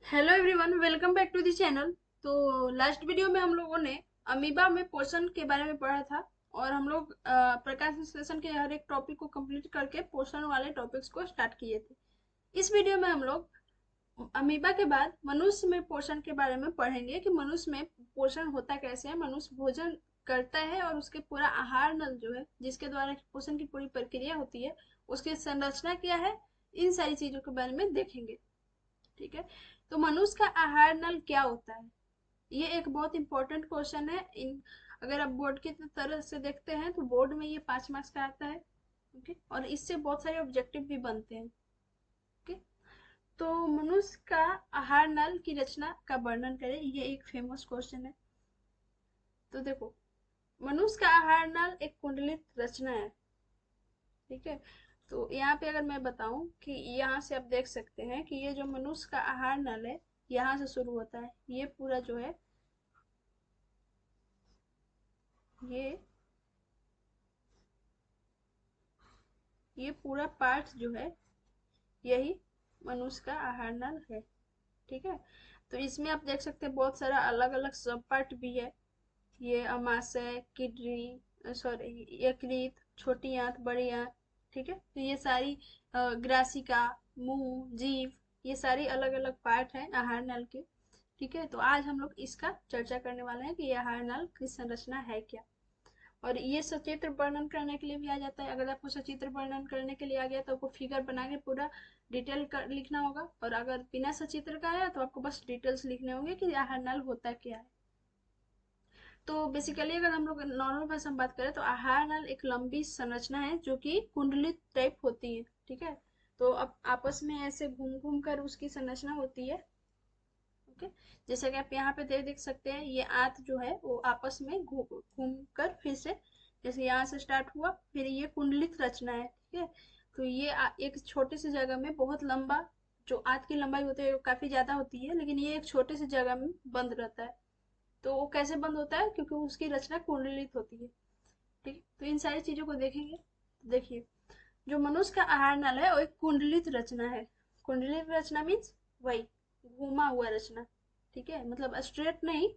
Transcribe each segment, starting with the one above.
Hello everyone, welcome back to the channel. तो last video में हम लोगों ने अमीबा में पोषण के बारे में पढ़ा था। और हम लोग प्रकाश विश्लेषण के हर एक टॉपिक को कंप्लीट करके पोषण वाले टॉपिक्स को स्टार्ट किए थे। इस वीडियो में हम लोग अमीबा के बाद मनुष्य में पोषण के बारे में पढ़ेंगे कि मनुष्य में पोषण होता कैसे है, मनुष्य भोजन करता है और उसके पूरा आहार नल जो है जिसके द्वारा पोषण की पूरी प्रक्रिया होती है, उसकी संरचना क्या है, इन सारी चीजों के बारे में देखेंगे। ठीक है। तो मनुष्य का आहार नल क्या होता है, ये एक बहुत इंपॉर्टेंट क्वेश्चन है। इन अगर आप बोर्ड की तरह से देखते हैं तो बोर्ड में ये 5 मार्क्स का आता है। ओके, और इससे बहुत सारे ऑब्जेक्टिव भी बनते हैं। ओके, तो मनुष्य का आहार नल की रचना का वर्णन करें, ये एक फेमस क्वेश्चन है। तो देखो, मनुष्य का आहार नल एक कुंडलित रचना है। ठीक है। तो यहाँ पे अगर मैं बताऊं कि यहाँ से आप देख सकते हैं कि ये जो मनुष्य का आहार नल है, यहाँ से शुरू होता है। ये पूरा जो है, ये ये पूरा पार्ट जो है, यही मनुष्य का आहार नल है। ठीक है। तो इसमें आप देख सकते हैं बहुत सारा अलग अलग सब पार्ट भी है। ये अमाशय, किडनी, सॉरी, यकृत, छोटी आंत, बड़ी आंत। ठीक है। तो ये सारी ग्रासिका, मुंह, जीभ, ये सारी अलग अलग पार्ट हैं आहार नल के। ठीक है। तो आज हम लोग इसका चर्चा करने वाले हैं कि ये आहार नल की संरचना है क्या। और ये सचित्र वर्णन करने के लिए भी आ जाता है। अगर आपको सचित्र वर्णन करने के लिए आ गया तो आपको फिगर बना के पूरा डिटेल कर लिखना होगा, और अगर बिना सचित्र का आया तो आपको बस डिटेल्स लिखने होंगे कि आहार नल होता क्या है। तो बेसिकली अगर हम लोग नॉर्मल भाषा में बात करें तो आहार नल एक लंबी संरचना है जो कि कुंडलित टाइप होती है। ठीक है। तो अब आपस में ऐसे घूम घूम कर उसकी संरचना होती है। ओके। जैसे कि आप यहाँ पे देख सकते हैं, ये आंत जो है वो आपस में घूम कर फिर से, जैसे यहाँ से स्टार्ट हुआ, फिर ये कुंडलित रचना है। ठीक है। तो ये एक छोटे से जगह में बहुत लंबा, जो आंत की लंबाई होती है वो काफी ज्यादा होती है, लेकिन ये एक छोटे से जगह में बंद रहता है। तो वो कैसे बंद होता है, क्योंकि उसकी रचना कुंडलित होती है। ठीक। तो इन सारी चीजों को देखेंगे। देखिए, जो मनुष्य का आहार नल है वो एक कुंडलित रचना है। कुंडलित रचना मीन्स वही घुमा हुआ रचना। ठीक है, मतलब स्ट्रेट नहीं,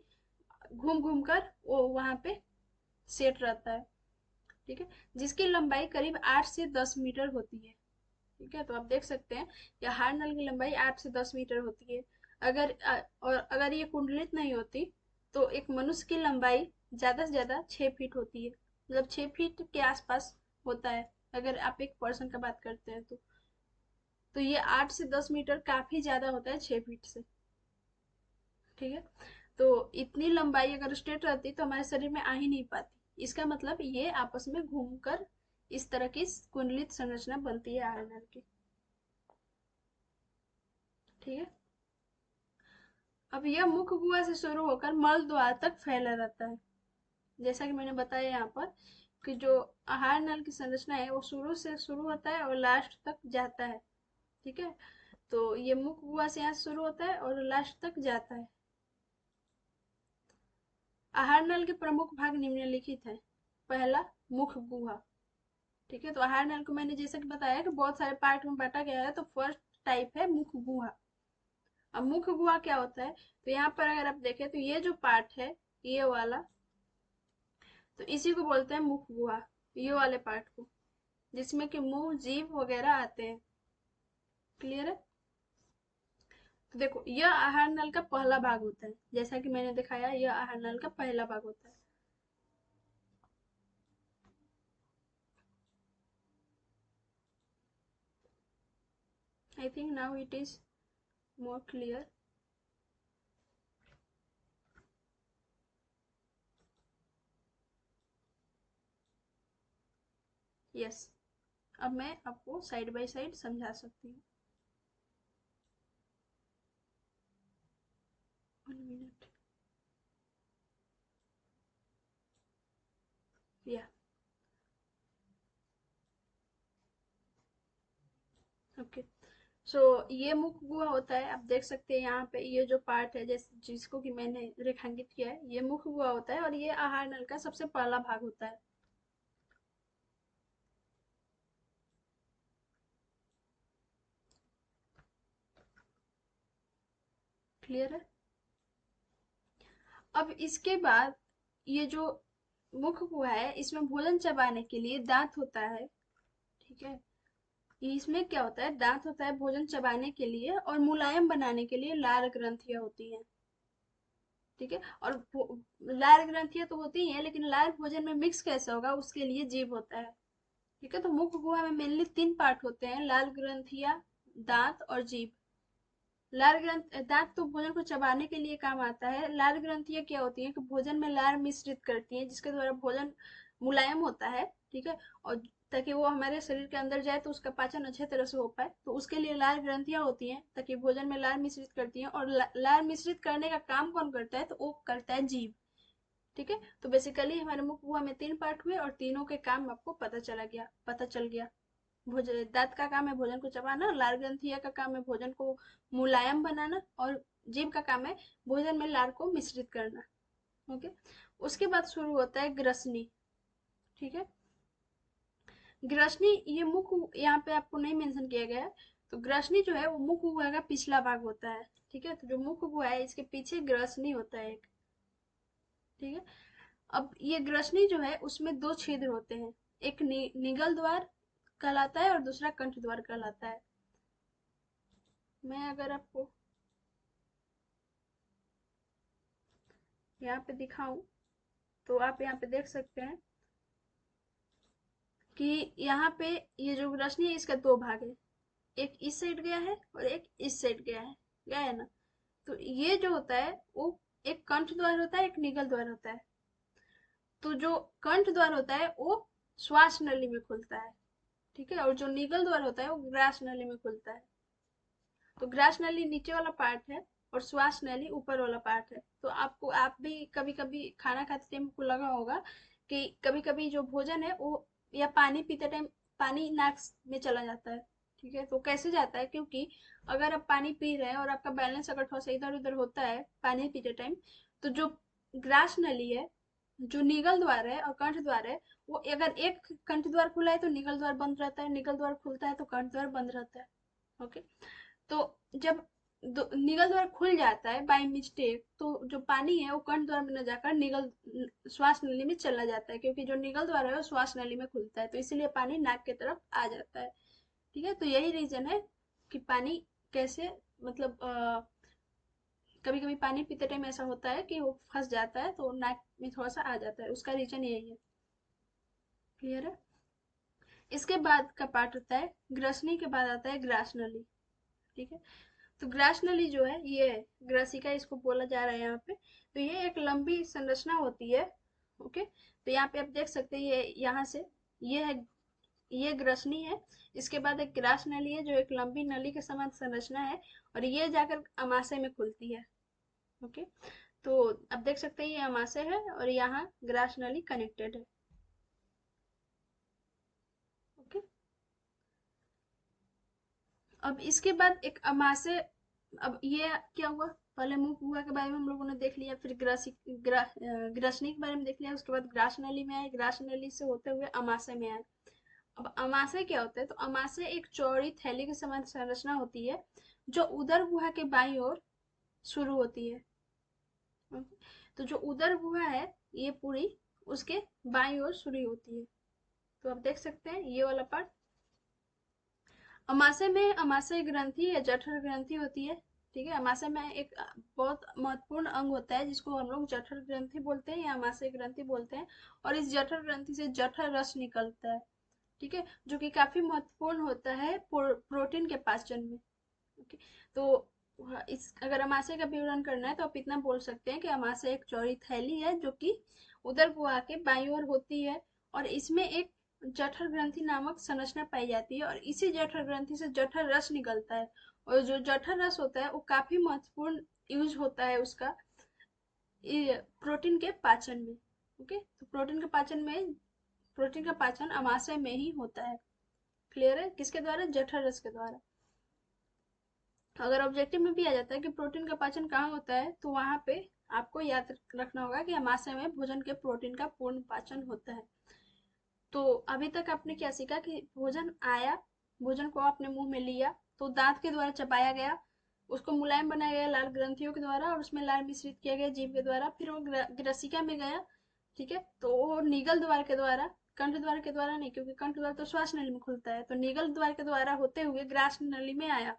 घूम घूम कर वो वहां पे सेट रहता है। ठीक है। जिसकी लंबाई करीब 8 से 10 मीटर होती है। ठीक है। तो आप देख सकते हैं कि आहार नल की लंबाई 8 से 10 मीटर होती है। और अगर ये कुंडलित नहीं होती तो एक मनुष्य की लंबाई ज्यादा से ज्यादा 6 फीट होती है, मतलब 6 फीट के आसपास होता है अगर आप एक पर्सन का बात करते हैं तो ये 8 से 10 मीटर काफी ज्यादा होता है 6 फीट से। ठीक है। तो इतनी लंबाई अगर स्ट्रेट रहती तो हमारे शरीर में आ ही नहीं पाती। इसका मतलब ये आपस में घूमकर इस तरह की कुंडलित संरचना बनती है आयरन की। ठीक है। अब यह मुख्य गुहा से शुरू होकर मल द्वार तक फैला रहता है। जैसा कि मैंने बताया यहाँ पर कि जो आहार नल की संरचना है वो शुरू से शुरू होता है और लास्ट तक जाता है। ठीक है। तो ये मुख्य गुहा से यहाँ शुरू होता है और लास्ट तक जाता है। आहार नल के प्रमुख भाग निम्नलिखित है। पहला, मुख्य गुहा। ठीक है। तो आहार नल को मैंने जैसे कि बताया कि बहुत सारे पार्ट में बांटा गया है, तो फर्स्ट टाइप है मुख्य गुहा। अब मुख्य गुहा क्या होता है, तो यहाँ पर अगर आप देखें तो ये जो पार्ट है, ये वाला, तो इसी को बोलते हैं मुख्य गुहा। ये वाले पार्ट को, जिसमें कि मुंह, जीभ वगैरह आते हैं। क्लियर है। तो देखो, यह आहार नल का पहला भाग होता है। जैसा कि मैंने दिखाया, यह आहार नल का पहला भाग होता है। I think now it is more clear. Yes. अब मैं आपको साइड बाय साइड समझा सकती हूँ। 1 मिनट। या, ओके। सो ये मुख्य गुहा होता है। आप देख सकते हैं यहाँ पे ये जो पार्ट है, जैसे जिसको कि मैंने रेखांकित किया है, ये मुख्य गुहा होता है और ये आहार नल का सबसे पहला भाग होता है। क्लियर है। अब इसके बाद ये जो मुख गुहा है, इसमें भोजन चबाने के लिए दांत होता है। ठीक है, ये इसमें क्या होता है, दांत होता है भोजन चबाने के लिए, और मुलायम बनाने के लिए लार ग्रंथियां होती हैं। ठीक है, और लार ग्रंथियां तो होती ही हैं, लेकिन लार भोजन में मिक्स कैसे होगा, उसके लिए जीभ होता है। ठीक है, तो मुख गुहा में मेनली 3 पार्ट होते हैं, लार ग्रंथियां, दांत और जीभ। लार ग्रंथ दांत तो भोजन को चबाने के लिए काम आता है। लार ग्रंथियां क्या होती हैं कि भोजन में लार मिश्रित करती हैं, जिसके द्वारा भोजन मुलायम होता है। ठीक है, और ताकि वो हमारे शरीर के अंदर जाए तो उसका पाचन अच्छे तरह से हो पाए, तो उसके लिए लार ग्रंथियां होती हैं, ताकि भोजन में लार मिश्रित करती हैं। और लार मिश्रित करने का काम कौन करता है, तो वो करता है जीभ। ठीक है, तो बेसिकली हमारे मुख गुहा में 3 पार्ट हुए, और तीनों के काम आपको पता चल गया। भोजन दांत का काम है भोजन को चबाना, लार ग्रंथिया का काम है भोजन को मुलायम बनाना, और जीभ का काम है भोजन में लार को मिश्रित करना। ओके, उसके बाद शुरू होता है ग्रसनी। ठीक है, ग्रसनी ये मुख यहाँ पे आपको नहीं मेंशन किया गया है। तो ग्रसनी जो है वो मुख गुहा का पिछला भाग होता है। ठीक है, तो जो मुख गुहा है इसके पीछे ग्रसनी होता है एक। ठीक है, अब ये ग्रसनी जो है उसमें 2 छिद्र होते हैं, एक निगल द्वार कहलाता है और दूसरा कंठ द्वार कहलाता है। मैं अगर आपको यहाँ पे दिखाऊं, तो आप यहाँ पे देख सकते हैं कि यहाँ पे ये जो रश्मि है इसका 2 भाग है, एक इस साइड गया है और एक इस साइड गया है ना। तो ये जो होता है वो एक कंठ द्वार होता है, एक निगल द्वार होता है। तो जो कंठ द्वार होता है वो श्वास नली में खुलता है। ठीक है, और जो निगल द्वार होता है वो ग्रास नली में खुलता है। तो ग्रास नली नीचे वाला पार्ट है और श्वास नली ऊपर वाला पार्ट है। तो आप भी कभी कभी खाना खाते टाइम को लगा होगा कि कभी कभी जो भोजन है वो, या पानी पीते टाइम पानी नाक में चला जाता है। ठीक है, तो कैसे जाता है, क्योंकि अगर आप पानी पी रहे हैं और आपका बैलेंस अगर थोड़ा सा इधर उधर होता है पानी पीते टाइम, तो जो ग्रास नली है, जो निगल द्वार है और कंठ द्वार है, वो अगर एक कंठ द्वार खुला है तो निगल द्वार बंद रहता है, निगल द्वार खुलता है तो कंठ द्वार बंद रहता है। ओके, तो जब निगल द्वार खुल जाता है बाय मिस्टेक, तो जो पानी है वो कंठ द्वार में न जाकर निगल श्वास नली में चला जाता है, क्योंकि जो निगल द्वार है वो श्वास नली में खुलता है, तो इसीलिए पानी नाक की तरफ आ जाता है। ठीक है, तो यही रीजन है कि पानी कैसे, मतलब कभी कभी पानी पीते टाइम ऐसा होता है कि वो फंस जाता है तो नाक में थोड़ा सा आ जाता है, उसका रीजन यही है। क्लियर है। इसके बाद का पार्ट होता है ग्रसनी के बाद आता है ग्रास नली। ठीक है, तो ग्रास नली जो है ये है, ग्रसिका इसको बोला जा रहा है यहाँ पे। तो ये एक लंबी संरचना होती है। ओके, तो यहाँ पे आप देख सकते हैं ये यहाँ से, ये है, ये ग्रसनी है। इसके बाद एक ग्रास नली है जो एक लंबी नली के समान संरचना है, और ये जाकर अमाशय में खुलती है। ओके, तो आप देख सकते हैं ये अमाशय है और यहाँ ग्रास नली कनेक्टेड है। ओके, अब इसके बाद एक अमाशय, अब ये क्या हुआ, पहले मुख गुहा के बारे में हम लोगों ने देख लिया, फिर ग्रसनी के बारे में देख लिया, उसके बाद ग्रास नली में आए, ग्रास नली से होते हुए अमाशय में आए। अब अमाशय क्या होता है, तो अमाशय एक चौड़ी थैली के समान संरचना होती है, जो उदर गुहा के बाईं ओर शुरू होती है। तो जो उदर गुहा है ये पूरी उसके बाईं ओर शुरू होती है। तो आप देख सकते हैं ये वाला पार्ट। अमाशय में अमाशय ग्रंथि या जठर ग्रंथि होती है। ठीक है, अमाशय में एक बहुत महत्वपूर्ण अंग होता है जिसको हम लोग जठर ग्रंथि बोलते हैं या अमाशय ग्रंथि बोलते हैं, और इस जठर ग्रंथि से जठर रस निकलता है। ठीक है, जो कि काफी महत्वपूर्ण होता है प्रोटीन के पाचन में। ओके, तो इस अगर अमाशय का विवरण करना है तो आप इतना बोल सकते हैं कि अमाशय एक चौड़ी थैली है जो कि उदर गुहा के बाईं ओर होती है, और इसमें एक जठर ग्रंथि नामक संरचना पाई जाती है, और इसी जठर ग्रंथि से जठर रस निकलता है। और जो जठर रस होता है वो काफी महत्वपूर्ण यूज होता है उसका प्रोटीन के पाचन में। ओके, तो प्रोटीन का पाचन अमाशय में ही होता है। क्लियर है, किसके द्वारा, जठर रस के द्वारा। अगर ऑब्जेक्टिव में भी आ जाता है कि प्रोटीन का पाचन कहाँ होता है, तो वहां पे आपको याद रखना होगा कि अमाशय में भोजन के प्रोटीन का पूर्ण पाचन होता है। तो अभी तक आपने क्या सीखा कि भोजन आया, भोजन को आपने मुंह में लिया तो दांत के द्वारा चबाया गया, उसको मुलायम बनाया गया लाल ग्रंथियों के द्वारा और उसमें लार मिश्रित किया गया जीभ के द्वारा, फिर वो ग्रसिका में गया। ठीक है, तो वो निगल द्वार के द्वारा, कंठ द्वार के द्वारा नहीं, क्योंकि कंठ द्वार तो श्वास नली में खुलता है, तो निगल द्वार के द्वारा होते हुए ग्रास नली में आया,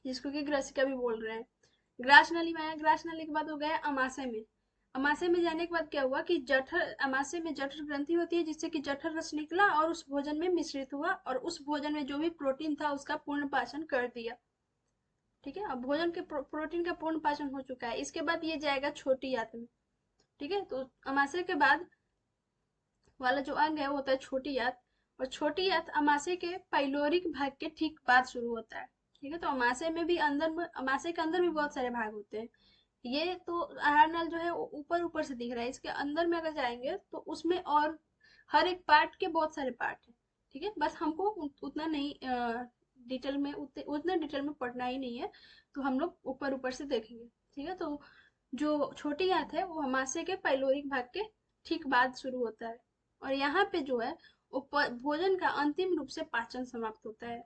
जिसको कि ग्रसिका भी बोल रहे हैं। ग्रास नली में आया, ग्रास नली के बाद वो गया अमाशय में। अमाशय में जाने के बाद क्या हुआ कि जठर, अमाशय में जठर ग्रंथि होती है, जिससे कि जठर रस निकला और उस भोजन में मिश्रित हुआ और उस भोजन में जो भी प्रोटीन था उसका पूर्ण पाचन कर दिया। ठीक है, अब भोजन के प्रोटीन का पूर्ण पाचन हो चुका है। इसके बाद ये जाएगा छोटी आंत में। ठीक है, तो अमाशय के बाद वाला जो अंग है वो होता है छोटी आंत, और छोटी आंत अमाशय के पाइलोरिक भाग के ठीक बाद शुरू होता है। ठीक है, तो अमाशय में भी अंदर में, अमाशय के अंदर भी बहुत सारे भाग होते हैं। ये तो आहार नल जो है ऊपर ऊपर से दिख रहा है, इसके अंदर में अगर जाएंगे तो उसमें और हर एक पार्ट के बहुत सारे पार्ट हैं। ठीक है, बस हमको उतना नहीं डिटेल में, उतना डिटेल में पढ़ना ही नहीं है, तो हम लोग ऊपर ऊपर से देखेंगे। ठीक है, तो जो छोटी आंत है वो अमाशय के पाइलोरिक भाग के ठीक बाद शुरू होता है, और यहाँ पे जो है वो भोजन का अंतिम रूप से पाचन समाप्त होता है।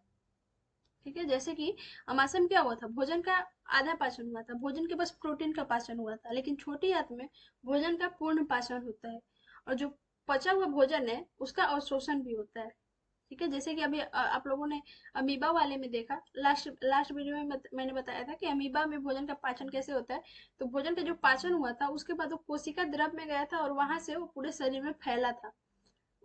ठीक है, जैसे कि अमाशय में क्या हुआ था, भोजन का आधा पाचन हुआ था, भोजन के बस प्रोटीन का पाचन हुआ था, लेकिन छोटी आंत में भोजन का पूर्ण पाचन होता है, और जो पचा हुआ भोजन है उसका अवशोषण भी होता है। ठीक है, जैसे कि अभी आप लोगों ने अमीबा वाले में देखा, लास्ट लास्ट वीडियो में मैंने बताया था कि अमीबा में भोजन का पाचन कैसे होता है। तो भोजन का जो पाचन हुआ था उसके बाद वो कोशिका द्रव में गया था और वहां से वो पूरे शरीर में फैला था।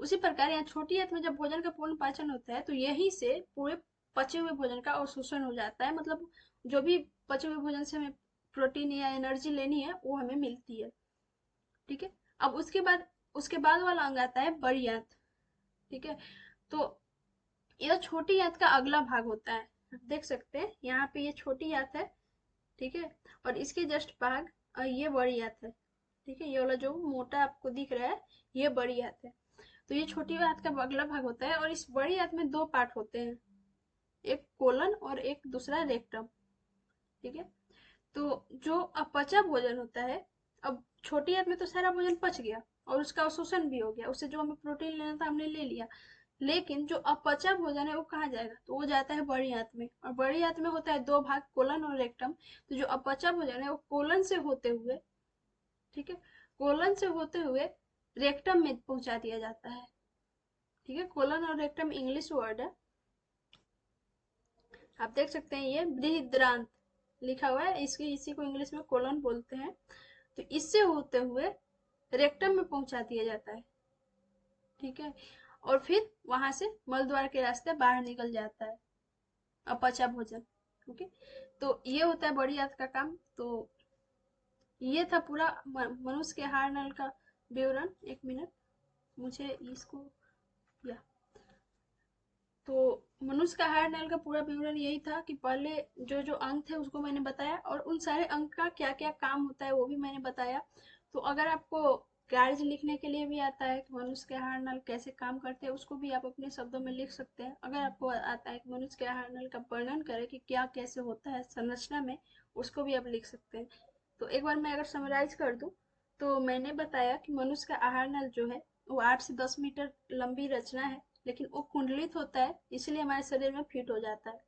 उसी प्रकार यहाँ छोटी आंत में जब भोजन का पूर्ण पाचन होता है तो यहीं से पूरे पचे हुए भोजन का अवशोषण हो जाता है, मतलब जो भी पचे हुए भोजन से हमें प्रोटीन या एनर्जी लेनी है वो हमें मिलती है। ठीक है, अब उसके बाद वाला अंग आता है बड़ी आंत। ठीक है, तो यह छोटी आंत का अगला भाग होता है। आप देख सकते हैं यहाँ पे ये छोटी आंत है। ठीक है, और इसके जस्ट भाग ये बड़ी आंत है। ठीक है, ये वाला जो मोटा आपको दिख रहा है ये बड़ी आंत है। तो ये छोटी आंत का अगला भाग होता है, और इस बड़ी आंत में दो पार्ट होते हैं, एक कोलन और एक दूसरा रेक्टम। ठीक है, तो जो अपचा भोजन होता है, अब छोटी आंत में तो सारा भोजन पच गया और उसका अवशोषण भी हो गया, उससे जो हमें प्रोटीन लेना था हमने ले लिया, लेकिन जो अपचा भोजन है वो कहाँ जाएगा, तो वो जाता है बड़ी आंत में, और बड़ी आंत में होता है दो भाग, कोलन और रेक्टम। तो जो अपचा भोजन है वो कोलन से होते हुए, ठीक है, कोलन से होते हुए रेक्टम में पहुंचा दिया जाता है। ठीक है, कोलन और रेक्टम इंग्लिश वर्ड है, आप देख सकते हैं ये बृहद्रांत लिखा हुआ है, इसकी इसी को इंग्लिश में कोलन बोलते हैं। तो इससे होते हुए रेक्टम में पहुंचा दिया जाता है। ठीक है, और फिर वहां से मल द्वार के रास्ते बाहर निकल जाता है अपचा भोजन। ओके, तो ये होता है बड़ी आंत का काम। तो ये था पूरा मनुष्य के आहार नल का विवरण। एक मिनट, मुझे इसको, या तो मनुष्य का आहार नल का पूरा विवरण यही था कि पहले जो जो अंग थे उसको मैंने बताया, और उन सारे अंग का क्या क्या काम होता है वो भी मैंने बताया। तो अगर आपको कार्य लिखने के लिए भी आता है कि मनुष्य के आहार नल कैसे काम करते हैं, उसको भी आप अपने शब्दों में लिख सकते हैं। अगर आपको आता है कि मनुष्य के आहार नल का वर्णन करें कि क्या कैसे होता है संरचना में, उसको भी आप लिख सकते हैं। तो एक बार मैं अगर समराइज कर दूं, तो मैंने बताया कि मनुष्य का आहार नल जो है वो 8 से 10 मीटर लंबी रचना है, लेकिन वो कुंडलित होता है, इसलिए हमारे शरीर में फिट हो जाता है।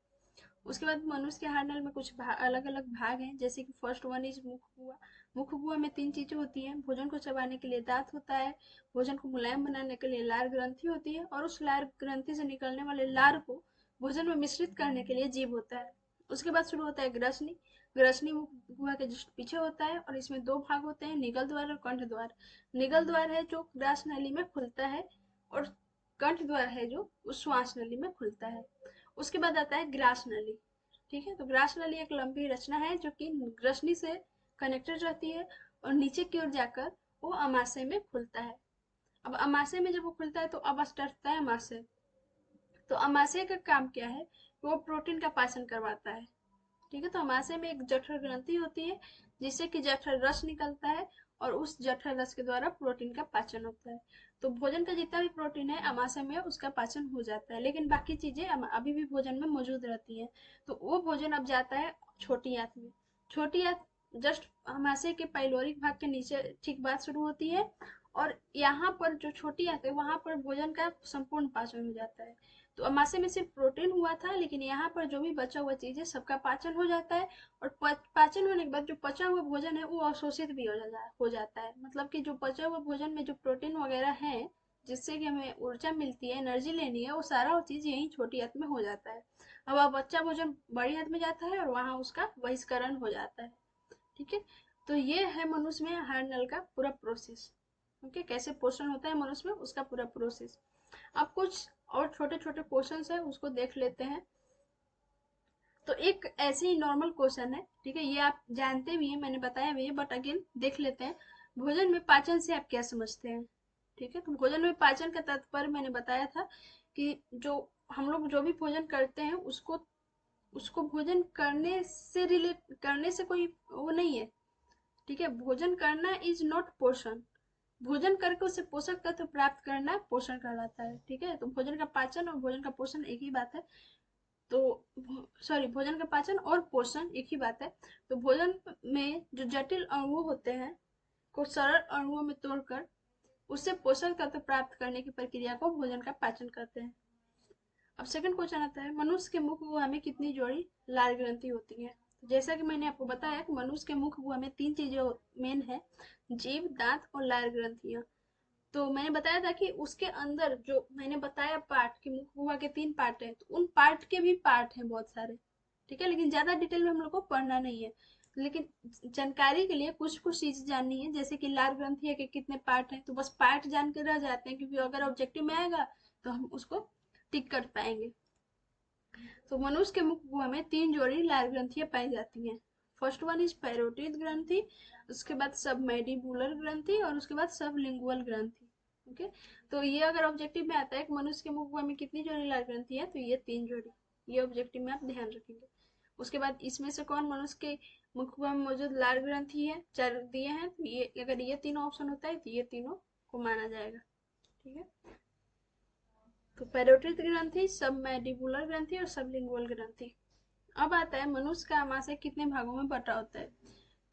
उसके बाद मनुष्य के हार्नल में कुछ अलग अलग भाग हैं, जैसे कि फर्स्ट वन इज मुख गुहा। मुख गुहा में 3 चीजें होती हैं, भोजन को चबाने के लिए दांत होता है, भोजन को मुलायम बनाने के लिए लार ग्रंथि होती है, और उस लार ग्रंथि से निकलने वाले लार को भोजन में मिश्रित करने के लिए जीभ होता है। उसके बाद शुरू होता है ग्रसनी। ग्रसनी मुख गुहा के जस्ट पीछे होता है, और इसमें दो भाग होते हैं, निगल द्वार और कंठ द्वार। निगल द्वार है जो ग्रास नली में खुलता है, और कंठ द्वार है जो उस श्वास नली में खुलता है। उसके बाद आता है ग्रास नली। ठीक है, तो ग्रास नली एक लंबी रचना है जो कि ग्रसनी से कनेक्टेड रहती है, और नीचे की ओर जाकर वो अमाशय में खुलता है। अब अमाशय में जब वो खुलता है तो अब स्टार्ट है अमाशय। तो अमाशय का काम क्या है, वो प्रोटीन का पाचन करवाता है। ठीक है, तो अमाशय में एक जठर ग्रंथि होती है, जिससे कि जठर रस निकलता है, और उस जठर रस के द्वारा प्रोटीन का पाचन होता है। तो भोजन का जितना भी प्रोटीन है अमाशय में उसका पाचन हो जाता है, लेकिन बाकी चीजें अभी भी भोजन में मौजूद रहती है। तो वो भोजन अब जाता है छोटी आंत में। छोटी आंत जस्ट अमाशय के पाइलोरिक भाग के नीचे ठीक बात शुरू होती है, और यहाँ पर जो छोटी आंत है वहां पर भोजन का संपूर्ण पाचन हो जाता है। तो अमाशय में सिर्फ प्रोटीन हुआ था, लेकिन यहाँ पर जो भी बचा हुआ चीज है सबका पाचन हो जाता है, और पाचन होने के बाद जो पचा हुआ भोजन है वो अवशोषित भी हो जाता है। मतलब कि जो पचा हुआ भोजन में जो प्रोटीन वगैरह है जिससे कि हमें ऊर्जा मिलती है, एनर्जी लेनी है, वो सारा चीज यही छोटी आंत में हो जाता है। अब बच्चा भोजन बड़ी आंत में जाता है और वहां उसका बहिष्करण हो जाता है। ठीक है, तो ये है मनुष्य में आहार नल का पूरा प्रोसेस। ओके, कैसे पोषण होता है मनुष्य में उसका पूरा प्रोसेस। अब कुछ और छोटे छोटे क्वेश्चन है उसको देख लेते हैं। तो एक ऐसे ही नॉर्मल क्वेश्चन है, ठीक है, ये आप जानते भी हैं, मैंने बताया भी है, बट अगेन देख लेते हैं। भोजन में पाचन से आप क्या समझते हैं? ठीक है, तो भोजन में पाचन का तात्पर्य मैंने बताया था कि जो हम लोग जो भी भोजन करते हैं उसको उसको भोजन करने से कोई वो नहीं है। ठीक है, भोजन करना इज नॉट पोषण। भोजन करके उससे पोषक तत्व प्राप्त करना पोषण कहलाता है। ठीक है, तो भोजन का पाचन और भोजन का पोषण एक ही बात है। तो सॉरी, भोजन का पाचन और पोषण एक ही बात है। तो भोजन में जो जटिल अणु होते हैं को सरल अणुओं में तोड़कर उससे पोषक तत्व प्राप्त करने की प्रक्रिया को भोजन का पाचन कहते हैं। अब सेकंड क्वेश्चन आता है, मनुष्य के मुख गुहा में कितनी जोड़ी लाल ग्रंथि होती है? तो जैसा कि मैंने आपको बताया कि मनुष्य के मुख गुहा में 3 चीजें मेन है, जीभ, दांत और लाल ग्रंथियां। तो मैंने बताया था कि उसके अंदर जो मैंने बताया पार्ट कि मुख गुहा के 3 पार्ट है, तो उन पार्ट के भी पार्ट हैं बहुत सारे। ठीक है, लेकिन ज्यादा डिटेल में हम लोग को पढ़ना नहीं है, लेकिन जानकारी के लिए कुछ कुछ चीज जाननी है, जैसे कि लाल ग्रंथि के कितने पार्ट हैं, तो बस पार्ट जान के रह जाते हैं, क्योंकि अगर ऑब्जेक्टिव में आएगा तो हम उसको टिक कर पाएंगे। तो मनुष्य के मुख गुहा में 3 जोड़ी लाल ग्रंथियां पाई जाती हैं। फर्स्ट वन इज पैरोटिड ग्रंथि, उसके बाद सब मैंडिबुलर ग्रंथि और उसके बाद सब लिंगुअल ग्रंथि। ओके, तो ये अगर ऑब्जेक्टिव में आता है कि मनुष्य के मुख गुहा में कितनी जोड़ी लाल ग्रंथि है, तो ये 3 जोड़ी, ये ऑब्जेक्टिव में आप ध्यान रखेंगे। उसके बाद इसमें से कौन मनुष्य के मुख गुहा में मौजूद लाल ग्रंथि है, 4 दिए हैं, तो ये अगर ये तीनों ऑप्शन होता है तो ये तीनों को माना जाएगा। ठीक है, तो पैरोटिड ग्रंथि, सब मैंडिबुलर ग्रंथि और सबलिंगुअल ग्रंथि। अब आता है मनुष्य का आमाशय कितने भागों में बटा होता है?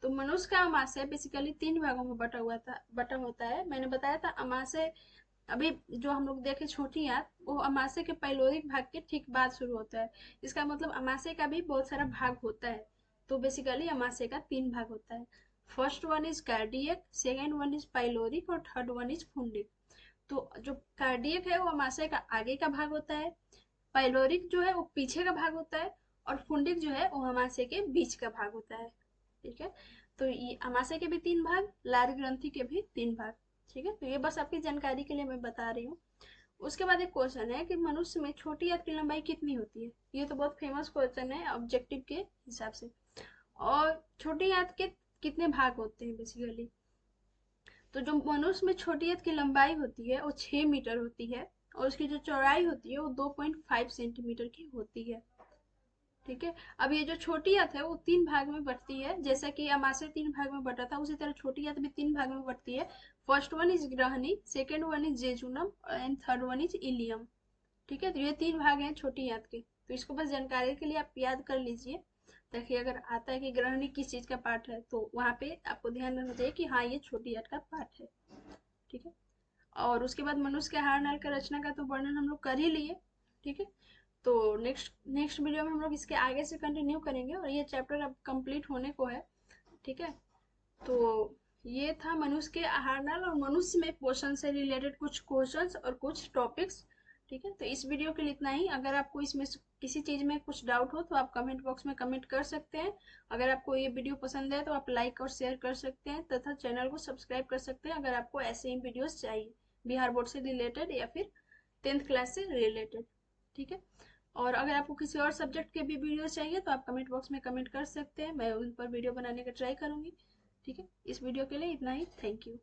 तो मनुष्य का आमाशय बेसिकली 3 भागों में बटा होता है। मैंने बताया था आमाशय, अभी जो हम लोग देखे छोटी आंत, वो अमाशय के पैलोरिक भाग के ठीक बाद शुरू होता है। इसका मतलब अमाशय का भी बहुत सारा भाग होता है। तो बेसिकली अमाशय का 3 भाग होता है। First one is cardiac, second one is pyloric और थर्ड वन इज फुंडिक। तो जो कार्डियक है वो अमाशय का आगे का भाग होता है, पाइलोरिक जो है वो पीछे का भाग होता है, और फुंडिक जो है वो अमाशय के बीच का भाग होता है। ठीक है, तो ये अमाशय के भी 3 भाग, लार ग्रंथि के भी 3 भाग। ठीक है, तो ये बस आपकी जानकारी के लिए मैं बता रही हूँ। उसके बाद एक क्वेश्चन है कि मनुष्य में छोटी आंत की लंबाई कितनी होती है? ये तो बहुत फेमस क्वेश्चन है ऑब्जेक्टिव के हिसाब से। और छोटी आंत के कितने भाग होते हैं बेसिकली? तो जो मनुष्य में छोटी आंत की लंबाई होती है वो 6 मीटर होती है, और उसकी जो चौड़ाई होती है वो 2.5 सेंटीमीटर की होती है। ठीक है, अब ये जो छोटी आंत है वो 3 भाग में बटती है, जैसा कि अमाशय 3 भाग में बटा था, उसी तरह छोटी आंत भी 3 भाग में बटती है। फर्स्ट वन इज ग्रहणी, second one is jejunum and third one is ileum. ठीक है, तो ये 3 भाग हैं छोटी आंत के, तो इसको बस जानकारी के लिए आप याद कर लीजिए, ताकि अगर आता है कि ग्रहणी किस चीज का पार्ट है तो वहां पे आपको ध्यान रखना चाहिए कि हाँ ये छोटी आंत का पार्ट है। ठीक है, और उसके बाद मनुष्य के आहार नाल का रचना का तो वर्णन हम लोग कर ही लिए। ठीक है, तो नेक्स्ट नेक्स्ट वीडियो में हम लोग इसके आगे से कंटिन्यू करेंगे, और ये चैप्टर अब कंप्लीट होने को है। ठीक है, तो ये था मनुष्य के आहार नाल और मनुष्य में पोषण से रिलेटेड कुछ क्वेश्चंस और कुछ टॉपिक्स। ठीक है, तो इस वीडियो के लिए इतना ही। अगर आपको इसमें किसी चीज में कुछ डाउट हो तो आप कमेंट बॉक्स में कमेंट कर सकते हैं। अगर आपको ये वीडियो पसंद है तो आप लाइक और शेयर कर सकते हैं, तथा चैनल को सब्सक्राइब कर सकते हैं अगर आपको ऐसे ही वीडियोस चाहिए, बिहार बोर्ड से रिलेटेड या फिर 10th क्लास से रिलेटेड। ठीक है, और अगर आपको किसी और सब्जेक्ट के भी वीडियो चाहिए तो आप कमेंट बॉक्स में कमेंट कर सकते हैं, मैं उन पर वीडियो बनाने का ट्राई करूंगी। ठीक है, इस वीडियो के लिए इतना ही। Thank you.